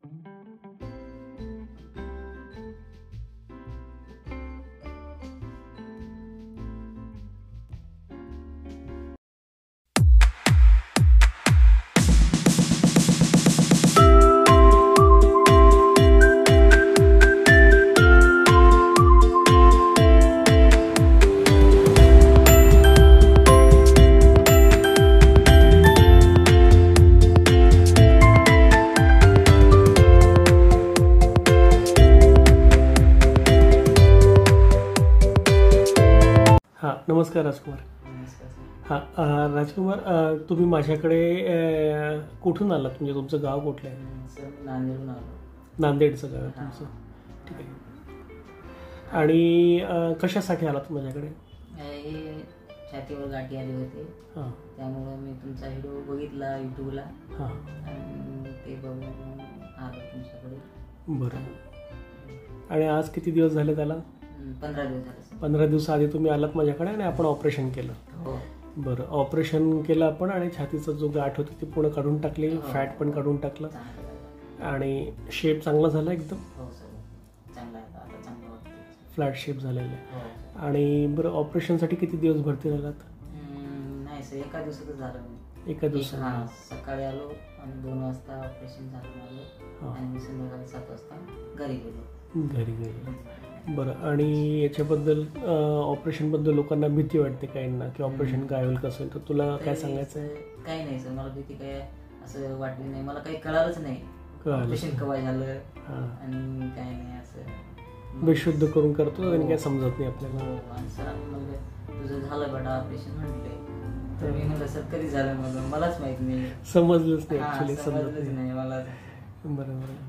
हां, नमस्कार राजकुमार. हां, राजकुमार, तुम्ही माझ्याकडे कुठून आलात? म्हणजे तुमचं गाव कुठलं आहे? सर नांदेडहून आलो. नांदेडचं गाव आहे तुमचं? ठीक आहे. आणि कशासाठी आलात माझ्याकडे? हे छातीवर गाठी आली होती, हां त्यामुळं मी तुमचा व्हिडिओ बघितला यूट्यूबला हां आणि ते बघून आलो तुमच्याकडे. बरं. आणि आज किती दिवस झाले त्याला? 15 दिवस झाले सर. 15 दिवसाआधी तुम्ही आलात माझ्याकडे आणि आपण ऑपरेशन केलं. हो. बरं, ऑपरेशन केलं आपण आणि छातीचा जो गाठ होती ती पूर्ण काढून टाकली, फॅट पण काढून टाकलं चांगलं झालं. आणि शेप चांगला झाला एकदम. हो सर, चांगला आहे आता, चांगलं वाटतं. फ्लॅट शेप झालेला आहे. हो. आणि बरं, ऑपरेशनसाठी किती दिवस भरती राहिलात? नाही सर, एका दिवसातच झालं मी. एका दिवसात? हां, सकाळी आलो आणि 2 वाजता ऑपरेशन झालं माझं आणि मी संध्याकाळी 7 वाजता घरी गेलो. घरी गेलो. बरं. आणि याच्याबद्दल ऑपरेशनबद्दल लोकांना भीती वाटते काहींना की ऑपरेशन काय होईल कसं होईल, तर तुला काय सांगायचं आहे? काही नाही सर, मला भीती काय असं वाटली नाही, मला काही कळालंच नाही ऑपरेशन केव्हा झालं आणि काय नाही. असं बेशुद्ध करून करतो आणि काय समजत नाही आपल्याला. आणि सरांनी म्हणलं तुझं झालं बेटा ऑपरेशन म्हटले, तर मी म्हणलं सर कधी झालं, म्हणून मलाच माहित नाही, समजलंच नाही ऍक्च्युली, समजलंच नाही मला. बरोबर.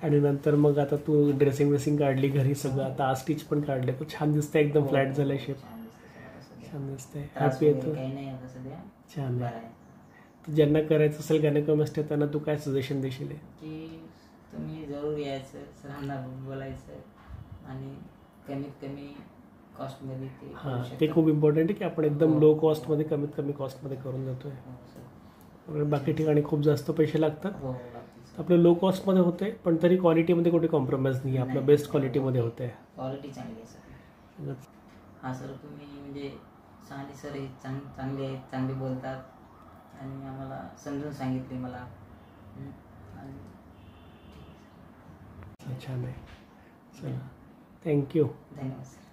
आणि नंतर मग आता तू ड्रेसिंग वेसिंग काढली घरी सगळं, आता आज स्टिच पण काढले, तो छान दिसतंय, एकदम फ्लॅट झालाय शेप, छान दिसतंय. हॅपी आहे तू? काही नाही आता सध्या, छान आहे. ज्यांना करायचं असेल गायनेकोमॅस्टी त्यांना तू काय सजेशन देशील? की तुम्ही जरूर यायचं, सरांना बोलायचं आणि कमीत कमी कॉस्टमध्ये ते. हां, ते खूप इम्पॉर्टंट आहे की आपण एकदम लो कॉस्टमध्ये, कमीत कमी कॉस्टमध्ये करून देतोय. बाकी ठिकाणी खूप जास्त पैसे लागतात, आपलं लो कॉस्टमध्ये होते, पण तरी क्वालिटीमध्ये कुठे कॉम्प्रोमाइज नाही, आपलं बेस्ट क्वालिटीमध्ये होते. क्वालिटी चांगली आहे सर. हां सर, तुम्ही म्हणजे चांगली सर, हे चांगले आहेत, चांगले बोलतात आणि आम्हाला समजून सांगितले मला. छान आहे. चला, थँक्यू. धन्यवाद सर.